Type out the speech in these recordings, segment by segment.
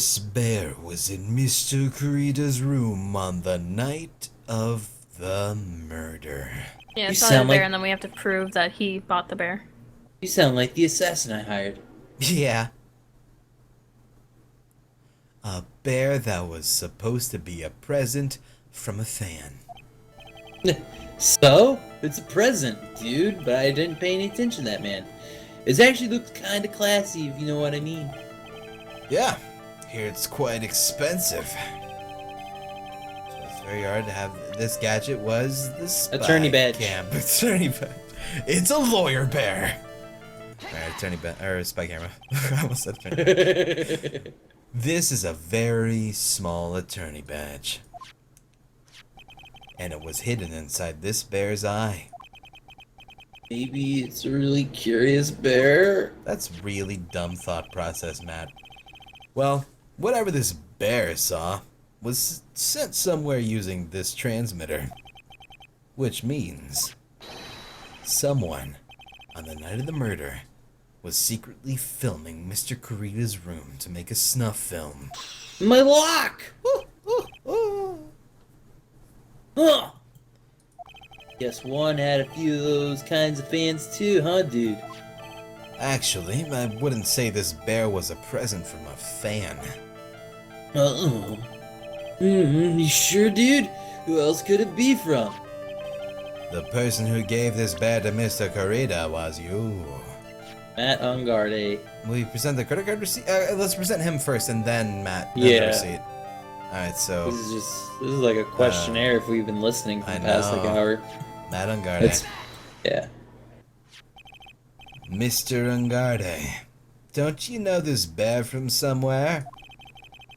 This bear was in Mr. Kurita's room on the night of the murder. Yeah, You it's not a sound bear, like and then we have to prove that he bought the bear. you sound like the assassin I hired. Yeah. A bear that was supposed to be a present from a fan. So, it's a present, dude, but I didn't pay any attention to that, man. It actually looks kind of classy, if you know what I mean. Yeah, here it's quite expensive. So it's very hard to have. This gadget was the spy Attorney badge. cam. Attorney badge. It's a lawyer bear. Alright, attorney badge or spy camera. I almost said attorney. This is a very small attorney badge. And it was hidden inside this bear's eye. Maybe it's a really curious bear. That's really dumb thought process, Matt. Well, whatever this bear saw was sent somewhere using this transmitter. Which means someone on the night of the murder was secretly filming Mr. Kurita's room to make a snuff film. My lock! Huh. Guess one had a few of those kinds of fans too, huh, dude? Actually, I wouldn't say this bear was a present from a fan. Uh-oh. You sure, dude? Who else could it be from? The person who gave this bear to Mr. Kurita was you. Matt Engarde. Will you present the credit card receipt? Let's present him first and then Matt. Yeah. The receipt. Alright, so This is like a questionnaire if we've been listening for I the past like know. hour. Matt Engarde. It's, yeah. Mr. Engarde. Don't you know this bear from somewhere?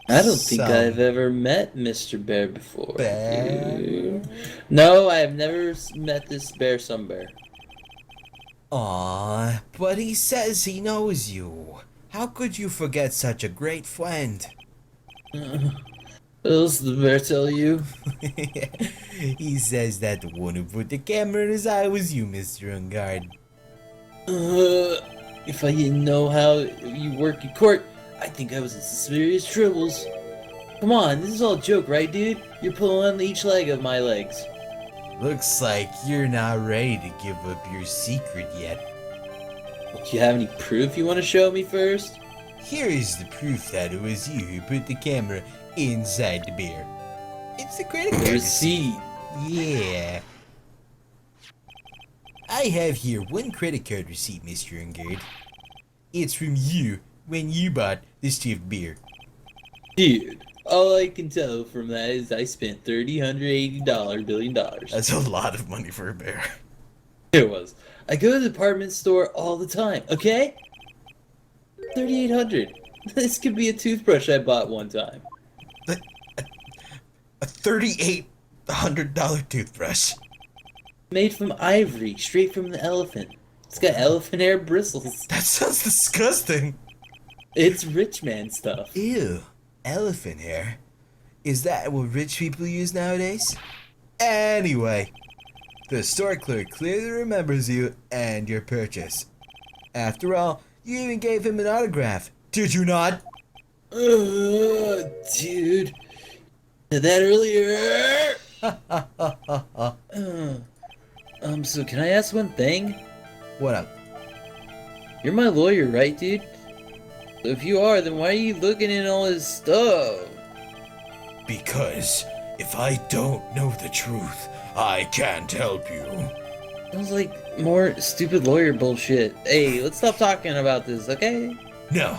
I don't think Some I've ever met Mr. Bear before. bear? dude. No, I have never met this bear some bear. Aw, but he says he knows you. How could you forget such a great friend? What else did the bear tell you? He says that the one who put the camera in his eye was you, Mr. Engarde. If I didn't know how you work in court, I think I was in some serious troubles. Come on, this is all a joke, right, dude? You're pulling on each leg of my legs. Looks like you're not ready to give up your secret yet. Do you have any proof you want to show me first? Here is the proof that it was you who put the camera inside the bear. It's the credit card Receipt. Yeah. I have here one credit card receipt, Mr. Engarde. It's from you when you bought the stiff beer. Dude, all I can tell from that is I spent $380 billion. That's a lot of money for a bear. It was. I go to the department store all the time, okay? 3,800. This could be a toothbrush I bought one time. A $3,800 toothbrush. Made from ivory, straight from the elephant. It's got elephant hair bristles. That sounds disgusting. It's rich man stuff. Ew. Elephant hair? Is that what rich people use nowadays? Anyway, the store clerk clearly remembers you and your purchase. After all, you even gave him an autograph, did you not? Dude. Did that earlier. So can I ask one thing? What up? You're my lawyer, right, dude? So if you are, then why are you looking at all this stuff? Because if I don't know the truth, I can't help you. Sounds like more stupid lawyer bullshit. Hey, let's stop talking about this, okay? No,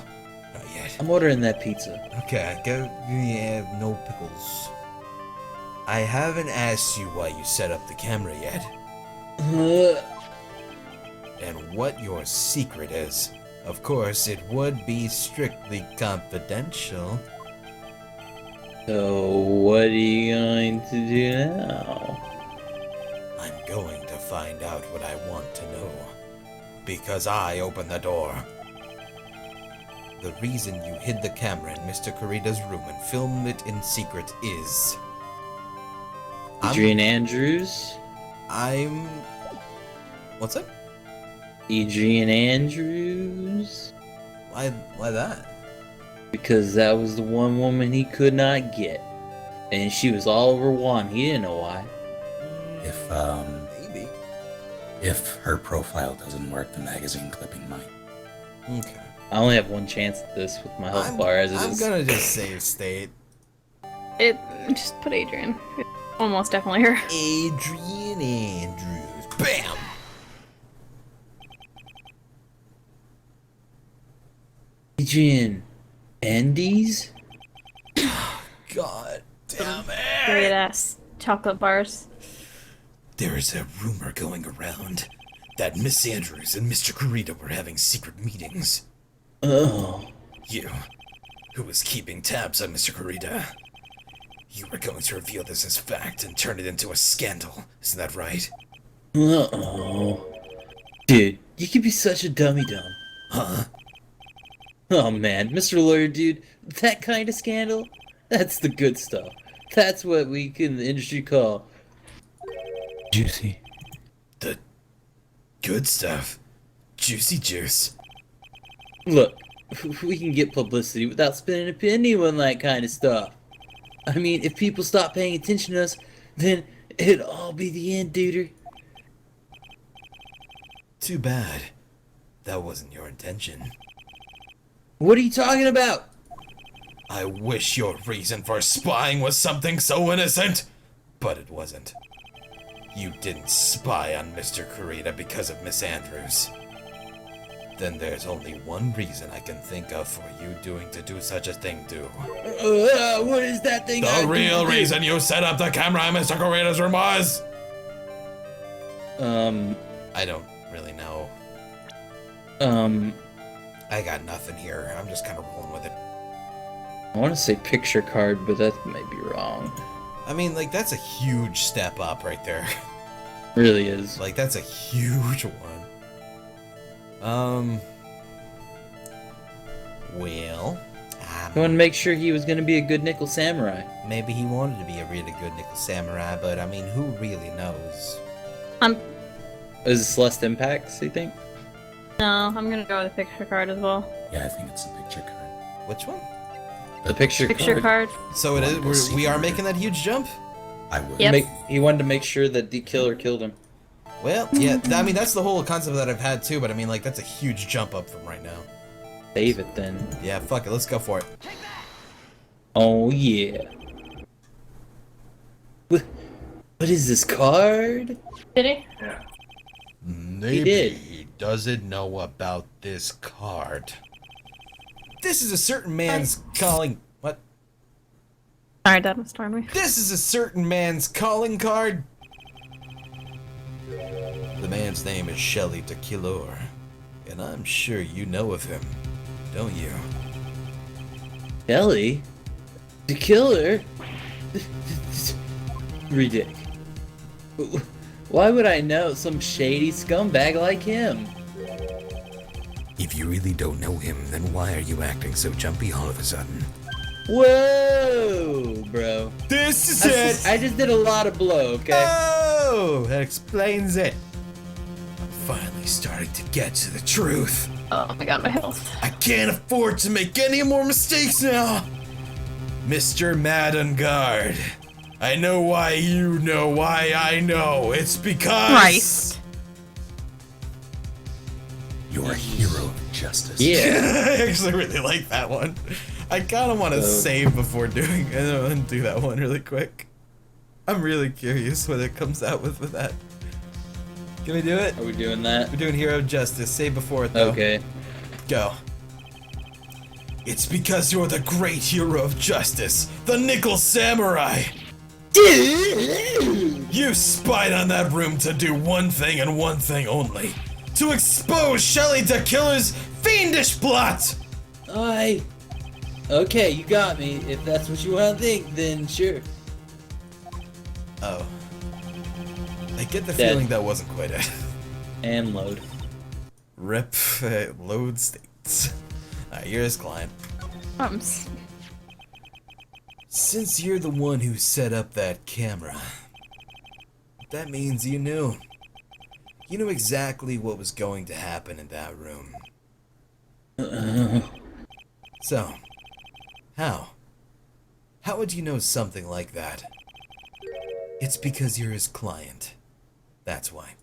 not yet. I'm ordering that pizza. Okay, go. Yeah, no pickles. I haven't asked you why you set up the camera yet, and what your secret is. Of course, it would be strictly confidential. So what are you going to do now? I'm going to find out what I want to know. Because I opened the door. The reason you hid the camera in Mr. Kurita's room and filmed it in secret is... Adrian Andrews? I'm... What's up? Adrian Andrews? Why that? Because that was the one woman he could not get. And she was all over Juan. He didn't know why. If Maybe. if her profile doesn't work, the magazine clipping might. Okay. I only have one chance at this with my health bar as it I'm is. gonna just save state. Just put Adrian. It's almost definitely her. Adrian Andrews. Bam! Adrian Andes? God damn it! Great ass chocolate bars. There is a rumor going around that Miss Andrews and Mr. Corrida were having secret meetings. Oh. You, who was keeping tabs on Mr. Corrida, you were going to reveal this as fact and turn it into a scandal. Isn't that right? Uh-oh. Dude, you could be such a dummy-dumb. Huh? Oh man, Mr. Lawyer dude, that kind of scandal? That's the good stuff. That's what we in the industry call juicy. The good stuff. Juicy juice. Look, we can get publicity without spending a penny on that kind of stuff. I mean, if people stop paying attention to us, then it'd all be the end, duder. Too bad. That wasn't your intention. What are you talking about? I wish your reason for spying was something so innocent, but it wasn't. You didn't spy on Mr. Corrida because of Miss Andrews. Then there's only one reason I can think of for you to do such a thing to. What is that thing? The real reason you set up the camera in Mr. Corrida's room was... I don't really know. I got nothing here. I'm just kind of rolling with it. I want to say picture card, but that might be wrong. I mean, like, that's a huge step up right there. Really is. Like, that's a huge one. Well, I wanted to make sure he was going to be a good nickel samurai. maybe he wanted to be a really good nickel samurai, but I mean, who really knows? Is it Celeste Impacts, you think? No, I'm gonna go with the picture card as well. Yeah, I think it's the picture card. Which one? The picture Card. So it is. We are making that huge jump. I would. Yep. He wanted to make sure that the killer killed him. Well, yeah. I mean, that's the whole concept that I've had too. But I mean, like, that's a huge jump up from right now. Save it then. Yeah, fuck it. Let's go for it. Oh yeah. What is this card? Did he? Maybe did. he doesn't know about this card. This is a certain man's calling. What? Sorry, Dad was storming me. This is a certain man's calling card. The man's name is Shelley Tequilor, and I'm sure you know of him, don't you? Ellie? The killer? Ridiculous. Why would I know some shady scumbag like him? If you really don't know him, then why are you acting so jumpy all of a sudden? Whoa, bro. This is it! I just did a lot of blow, okay? Oh, that explains it. I'm finally starting to get to the truth. Oh my god, my health. I can't afford to make any more mistakes now. Mr. Engarde, I know why you know why I know. It's because... Right. You're a hero of justice. Yeah. I actually really like that one. I kind of want to save before doing it and do that one really quick. I'm really curious what it comes out with that. Can we do it? Are we doing that? We're doing Hero of Justice. Save before it though. Okay. Go. It's because you're the great hero of justice, the Nickel Samurai. You spied on that room to do one thing and one thing only. To expose Shelley Tequila's fiendish plot! Okay, you got me. If that's what you want to think, then sure. Oh. I get the Dead. feeling that wasn't quite it. And load. Rip load states. Alright, you're his client. Since you're the one who set up that camera, that means you knew. You knew exactly what was going to happen in that room. So, How? How would you know something like that? It's because you're his client. That's why.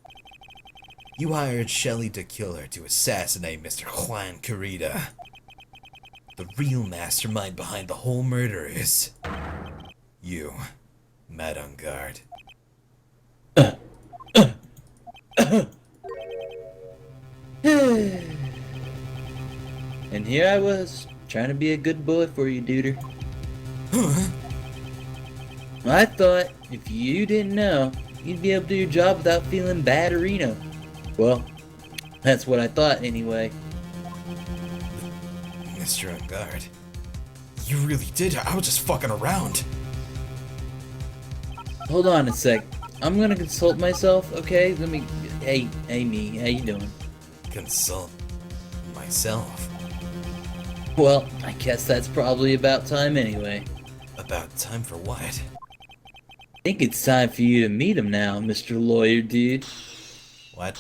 You hired Shelley to kill her to assassinate Mr. Juan Corrida. The real mastermind behind the whole murder is... you, Matt Engarde. And here I was, trying to be a good boy for you, duder. I thought if you didn't know, you'd be able to do your job without feeling bad or Reno. Well, that's what I thought anyway. Mr. Engarde, you really did. I was just fucking around. Hold on a sec. I'm gonna consult myself, okay? Let me... Hey, me, how you doing? Consult myself. Well, I guess that's probably about time anyway. About time for what? I think it's time for you to meet him now, Mr. Lawyer Dude. What?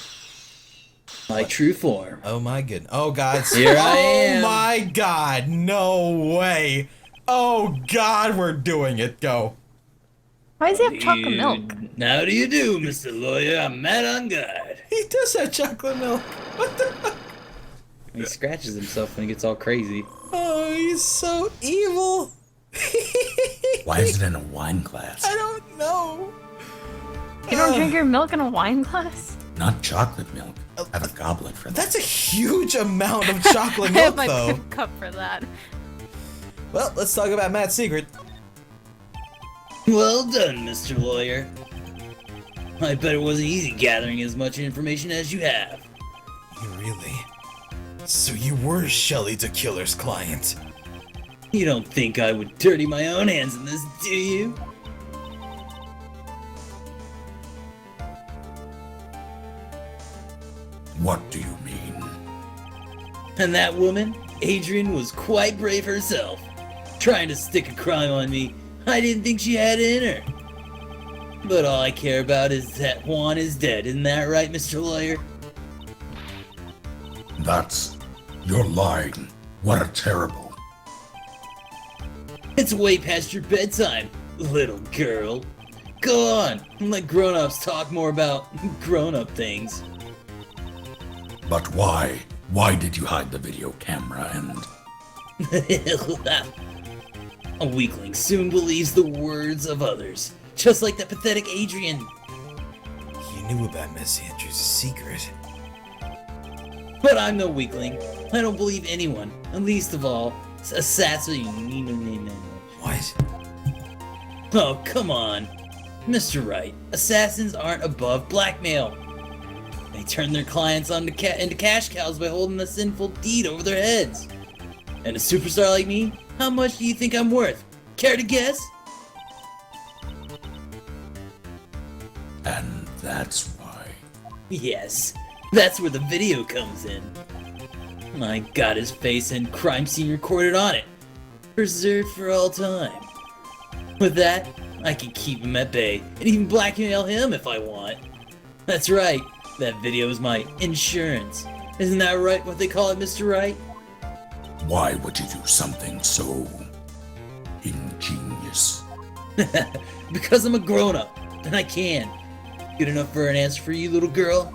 My true form. Oh my goodness. Oh god. Here I am. Oh my god. No way. Oh god, we're doing it. Go. Why does he have chocolate milk? How do you do, Mr. Lawyer? I'm Matt Engarde. He does have chocolate milk. What the fuck? He scratches himself when he gets all crazy. Oh, he's so evil. Why is it in a wine glass? I don't know. You don't drink your milk in a wine glass? Not chocolate milk. I have a goblet for that. That's a huge amount of chocolate I have milk, my though. pip cup for that. Well, let's talk about Matt's secret. Well done, Mr. Lawyer. I bet it wasn't easy gathering as much information as you have. You really? So you were Shelley the Killer's client? You don't think I would dirty my own hands in this, do you? What do you mean? And that woman, Adrian, was quite brave herself. Trying to stick a crime on me I didn't think she had it in her. But all I care about is that Juan is dead, isn't that right, Mr. Lawyer? You're lying. What a terrible... It's way past your bedtime, little girl. Go on, and let grown-ups talk more about grown-up things. But why? Why did you hide the video camera and... A weakling soon believes the words of others, just like that pathetic Adrian. You knew about Miss Andrews' secret. But I'm no weakling. I don't believe anyone, and least of all, assassin. What? Oh, come on. Mr. Wright, assassins aren't above blackmail. They turn their clients into cash cows by holding a sinful deed over their heads. And a superstar like me, how much do you think I'm worth? Care to guess? And that's why... Yes, that's where the video comes in. I got his face and crime scene recorded on it. Preserved for all time. With that, I can keep him at bay and even blackmail him if I want. That's right, that video is my insurance. Isn't that right what they call it, Mr. Wright? Why would you do something so... ingenious? Because I'm a grown-up, and I can. Good enough for an answer for you, little girl?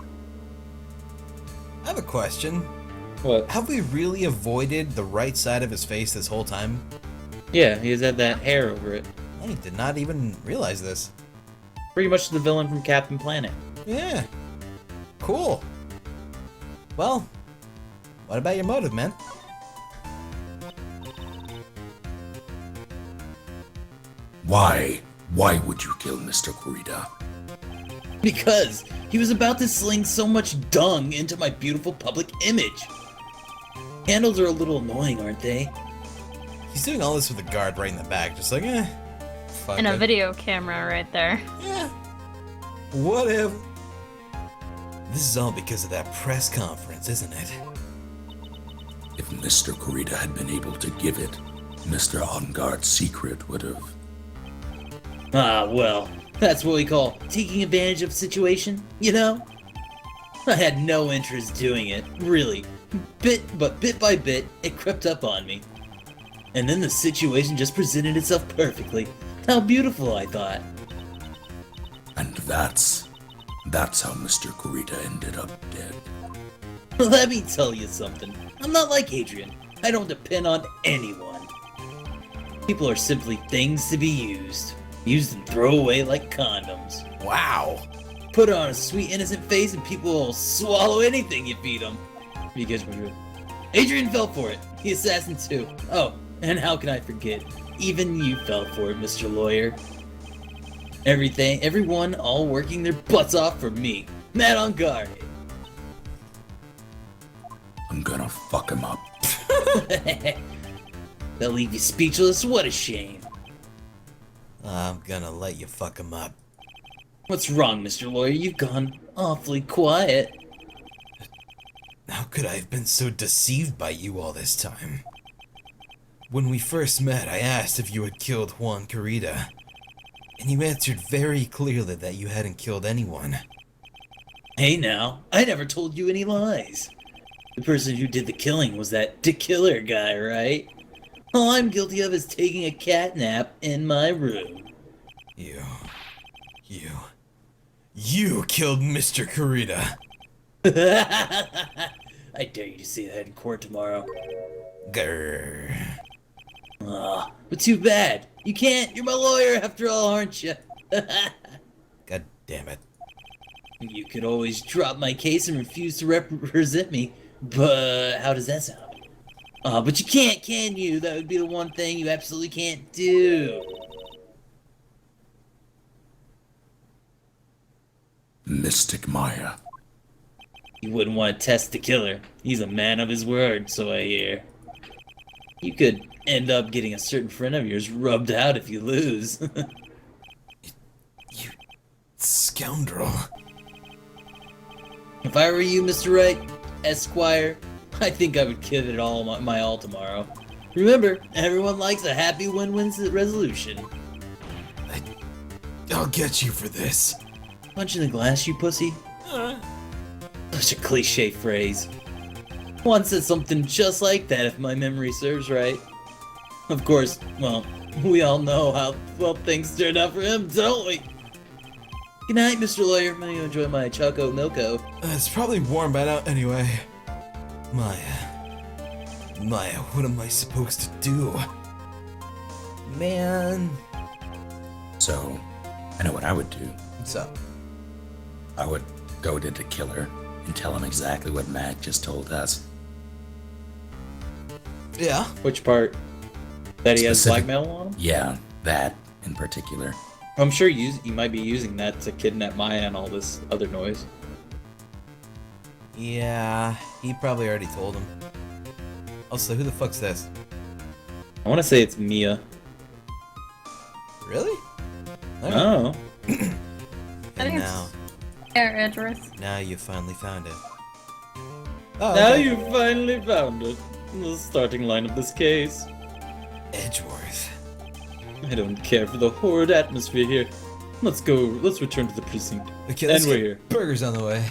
I have a question. What? Have we really avoided the right side of his face this whole time? Yeah, he has had that hair over it. I did not even realize this. Pretty much the villain from Captain Planet. Yeah. Cool. Well, what about your motive, man? Why? Why would you kill Mr. Corrida? Because he was about to sling so much dung into my beautiful public image. Handles are a little annoying, aren't they? He's doing all this with a guard right in the back, just like, fuck And a it. video camera right there. Yeah. Whatever. This is all because of that press conference, isn't it? If Mr. Corrida had been able to give it, Mr. Engarde's secret would have... Ah, well, that's what we call taking advantage of a situation, you know? I had no interest doing it, really. Bit by bit, it crept up on me. And then the situation just presented itself perfectly. How beautiful, I thought. And that's how Mr. Kurita ended up dead. Let me tell you something. I'm not like Adrian. I don't depend on anyone. People are simply things to be used. Used and throw away like condoms. Wow. Put on a sweet innocent face and people will swallow anything you feed them. Because Adrian fell for it. The assassin too. Oh, and how can I forget? Even you fell for it, Mr. Lawyer. Everyone all working their butts off for me. Matt Engarde. I'm gonna fuck him up. They'll leave you speechless. What a shame. I'm gonna let you fuck him up. What's wrong, Mr. Lawyer? You've gone awfully quiet. How could I have been so deceived by you all this time? When we first met, I asked if you had killed Juan Kurita, and you answered very clearly that you hadn't killed anyone. Hey now, I never told you any lies. The person who did the killing was that killer guy, right? All I'm guilty of is taking a cat nap in my room. You killed Mr. Kurita. I dare you to say that in court tomorrow. Grrr. But too bad. You can't. You're my lawyer after all, aren't you? God damn it. You could always drop my case and refuse to represent me, but how does that sound? But you can't, can you? That would be the one thing you absolutely can't do. Mystic Maya. You wouldn't want to test the killer. He's a man of his word, so I hear. You could end up getting a certain friend of yours rubbed out if you lose. You scoundrel. If I were you, Mr. Wright, Esquire, I think I would give it all my all tomorrow. Remember, everyone likes a happy win-win resolution. I'll get you for this. Punch in the glass, you pussy? Such a cliche phrase. Juan said something just like that if my memory serves right. Of course, well, we all know how well things turned out for him, don't we? Good night, Mr. Lawyer. I'm gonna enjoy my Choco Milko. It's probably warm by now anyway. Maya, what am I supposed to do? Man. So, I know what I would do. What's up? I would go to the killer and tell him exactly what Matt just told us. Yeah. Which part? That he has Specific- blackmail on him? Yeah, that in particular. I'm sure you might be using that to kidnap Maya and all this other noise. Yeah, he probably already told him. Also, who the fuck's this? I want to say it's Mia. Really? Oh. I And think now, Edgeworth. now you finally found it. Now okay. you finally found it. The starting line of this case. Edgeworth. I don't care for the horrid atmosphere here. Let's go. Let's return to the precinct. Okay, And let's we're get here. burgers on the way.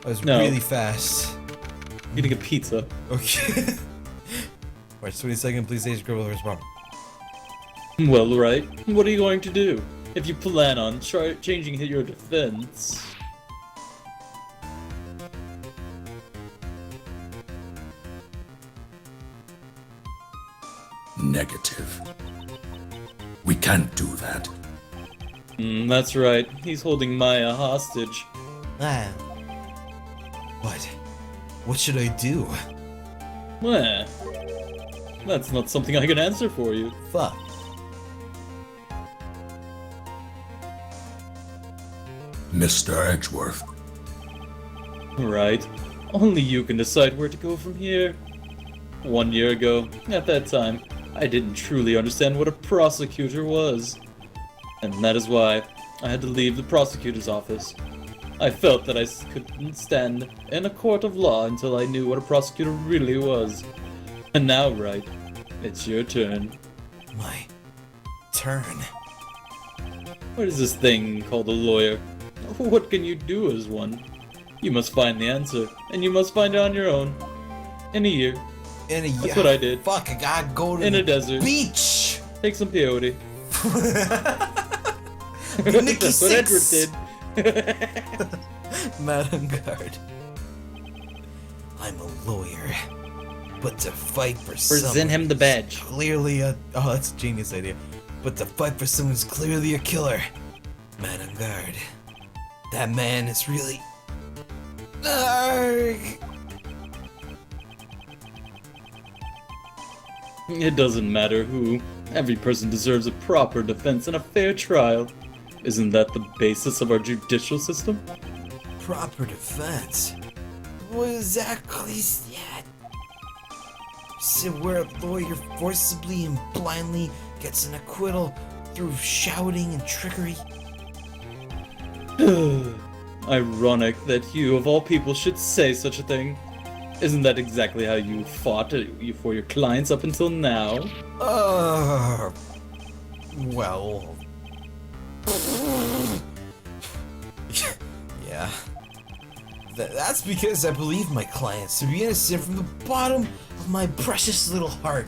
I was No. really fast. Eating a pizza. Okay. March 22nd, police station, Grove respond. Well, right. What are you going to do? If you plan on changing your defense. Negative. We can't do that. That's right. He's holding Maya hostage. Ah. What? What should I do? Well, that's not something I can answer for you. Fuck. Mr. Edgeworth. Right. Only you can decide where to go from here. 1 year ago, at that time, I didn't truly understand what a prosecutor was. And that is why I had to leave the prosecutor's office. I felt that I couldn't stand in a court of law until I knew what a prosecutor really was. And now, Wright, it's your turn. My turn. What is this thing called a lawyer? What can you do as one? You must find the answer, and you must find it on your own. In a year. That's what I did. Fuck, I gotta go to In the a desert. beach. Take some peyote. Nikki That's what Edward Six. did. Matt Engarde. I'm a lawyer, but to fight for Present someone him the who's badge. Clearly a that's a genius idea. But to fight for someone who's clearly a killer. Matt Engarde. That man is really. Arg. It doesn't matter who. Every person deserves a proper defense and a fair trial. Isn't that the basis of our judicial system? Proper defense. What exactly is that? So where a lawyer forcibly and blindly gets an acquittal through shouting and trickery? Ironic that you, of all people, should say such a thing. Isn't that exactly how you fought for your clients up until now? Well... yeah. That's because I believe my clients to be innocent from the bottom of my precious little heart.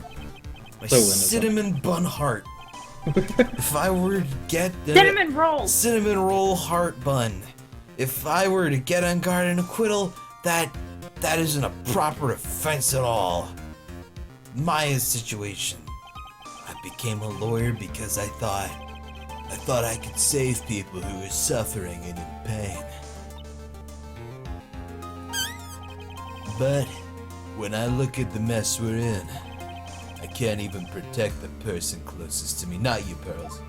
My So innocent. cinnamon bun heart. If I were to get the Cinnamon rolls. cinnamon roll heart bun, if I were to get Engarde an acquittal, that isn't a proper defense at all. My situation. I became a lawyer because I thought I could save people who were suffering and in pain. But when I look at the mess we're in, I can't even protect the person closest to me. Not you, Pearls.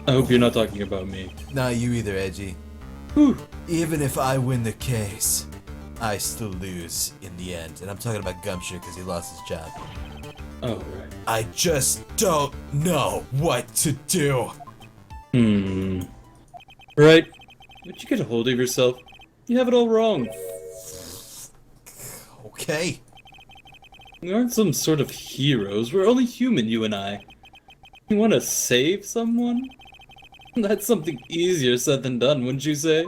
I hope you're not talking about me. Not you either, Edgy. Whew. Even if I win the case, I still lose in the end. And I'm talking about Gumshoe because he lost his job. Oh, right. I just don't know what to do. Right. Would you get a hold of yourself? You have it all wrong. Okay. We aren't some sort of heroes. We're only human, you and I. You want to save someone? That's something easier said than done, wouldn't you say?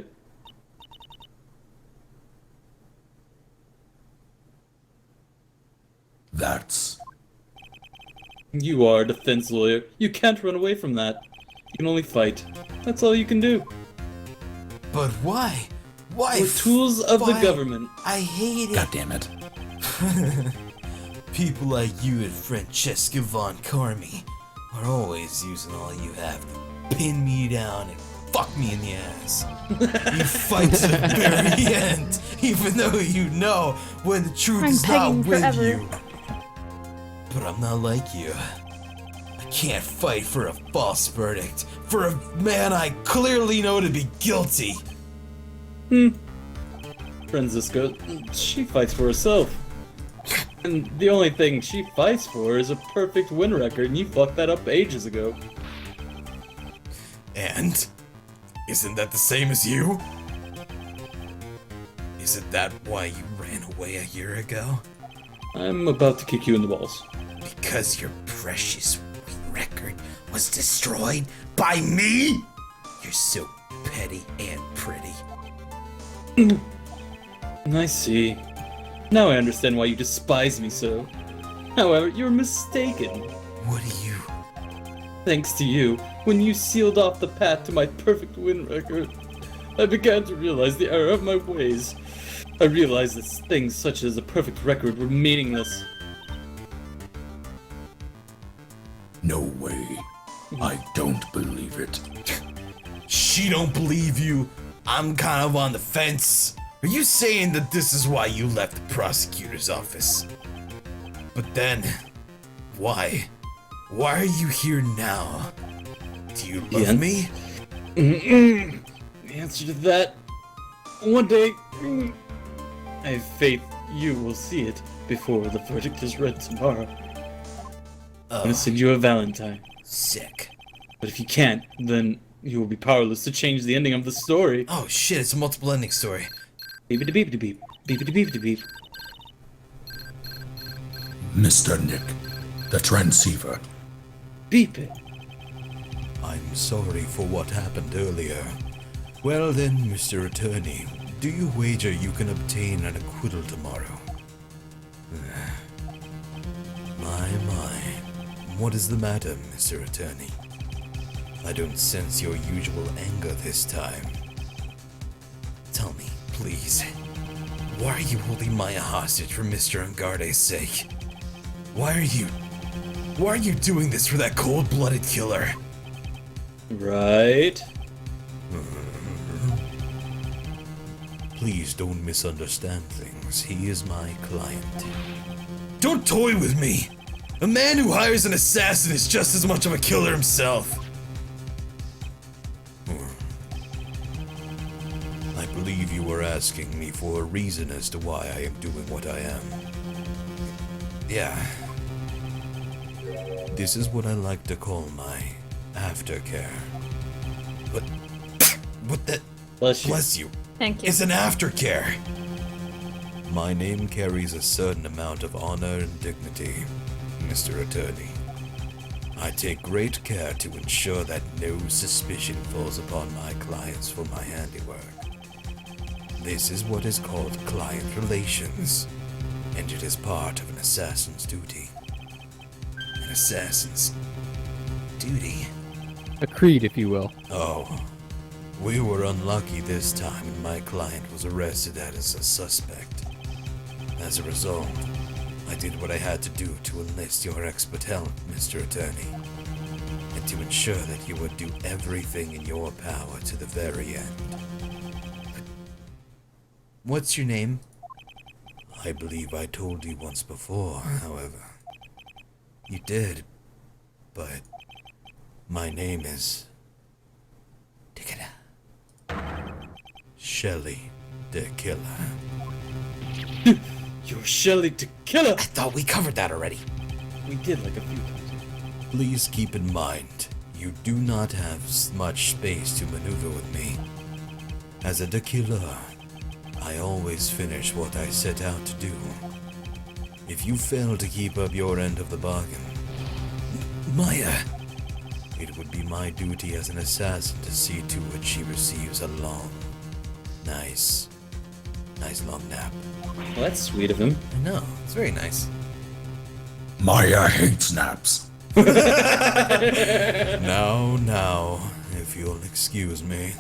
That's... You are a defense lawyer. You can't run away from that. You can only fight. That's all you can do. But why? Why? We're tools of the fight? government. I hate it. God damn it. People like you and Francesca Von Carmi are always using all you have to pin me down and fuck me in the ass. You fight to the very end, even though you know when the truth I'm is not pegging with forever. you. But I'm not like you. I can't fight for a false verdict, for a man I clearly know to be guilty. Francisca, she fights for herself. And the only thing she fights for is a perfect win record, and you fucked that up ages ago. And? Isn't that the same as you? Isn't that why you ran away a year ago? I'm about to kick you in the balls. Because your precious record was destroyed by me? You're so petty and pretty. I see. Now I understand why you despise me so. However, you're mistaken. What do you... Thanks to you, when you sealed off the path to my perfect win record, I began to realize the error of my ways. I realized that things such as a perfect record were meaningless. No way. I don't believe it. She don't believe you. I'm kind of on the fence. Are you saying that this is why you left the prosecutor's office? But then, why? Why are you here now? Do you love Yeah. me? The answer to that, one day, I have faith you will see it before the verdict is read tomorrow. I'm gonna send you a Valentine. Sick. But if you can't, then you will be powerless to change the ending of the story. Oh shit, it's a multiple ending story. Beep beep beep beep beep beep. Mr. Nick, the transceiver. Beep it. I'm sorry for what happened earlier. Well then, Mr. Attorney, do you wager you can obtain an acquittal tomorrow? My. What is the matter, Mr. Attorney? I don't sense your usual anger this time. Tell me, please, why are you holding Maya hostage for Mr. Engarde's sake? Why are you doing this for that cold-blooded killer? Right? Please don't misunderstand things. He is my client. Don't toy with me! A man who hires an assassin is just as much of a killer himself. I believe you were asking me for a reason as to why I am doing what I am. Yeah. This is what I like to call my aftercare. But what the... Bless you. Thank you. It's an aftercare. My name carries a certain amount of honor and dignity, Mr. Attorney. I take great care to ensure that no suspicion falls upon my clients for my handiwork. This is what is called client relations, and it is part of an assassin's duty. An assassin's duty? A creed, if you will. Oh, we were unlucky this time and my client was arrested as a suspect. As a result, I did what I had to do to enlist your expert help, Mr. Attorney, and to ensure that you would do everything in your power to the very end. What's your name? I believe I told you once before, however. You did, but my name is... Shelly the Killer. You're Shelly the Killer! I thought we covered that already. We did like a few times. Please keep in mind, you do not have much space to maneuver with me. As a killer, I always finish what I set out to do. If you fail to keep up your end of the bargain, Maya, it would be my duty as an assassin to see to it she receives a long, nice long nap. Well, that's sweet of him. I know, it's very nice. Maya hates naps. Now, if you'll excuse me.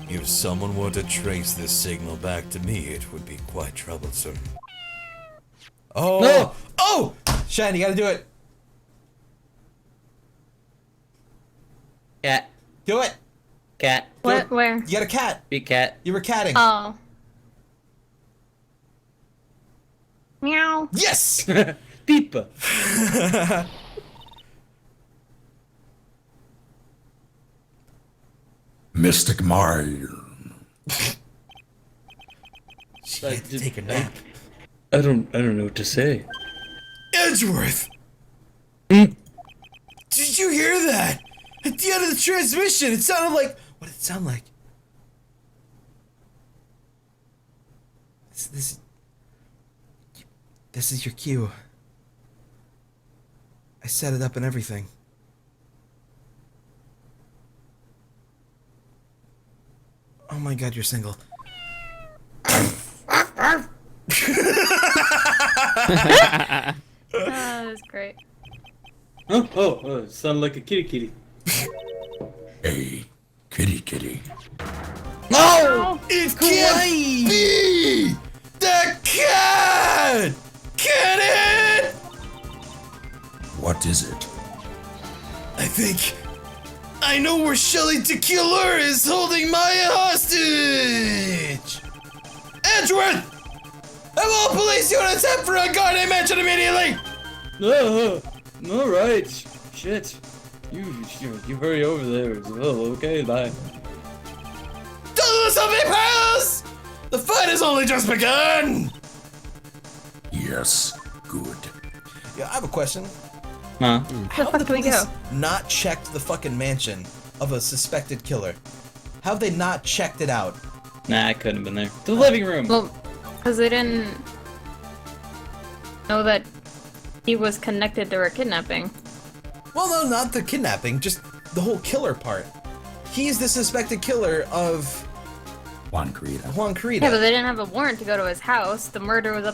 If someone were to trace this signal back to me, it would be quite troublesome. Oh! No! Oh! Shine, you gotta do it! Cat. Do it! Cat. What? Where? You got a cat! Big cat. You were catting! Oh. Meow. Yes! Peepa. Mystic Maya. She had to take a nap. I don't know what to say. Edgeworth! Hmm? Did you hear that? At the end of the transmission, it sounded like... What did it sound like? This is your cue. I set it up and everything. Oh my god, you're single. That's great. Oh, it sounded like a kitty. Hey, kitty. No! It can't be! The cat! Get it! What is it? I think I know where Shelly Tequila is holding Maya hostage! Edgeworth! Have all police units head for Engarde Mansion immediately! All right. Shit. You hurry over there. Oh, okay, bye. Don't listen to me, pals! The fight has only just begun! Yes, good. Yeah, I have a question. Huh? Where the fuck do we go? Not checked the fucking mansion of a suspected killer. How have they not checked it out? Nah, I couldn't have been there. The living room. Well, because they didn't know that he was connected to her kidnapping. Well, no, not the kidnapping, just the whole killer part. He's the suspected killer of Juan Carita. Juan Carita. Yeah, but they didn't have a warrant to go to his house. The murder was up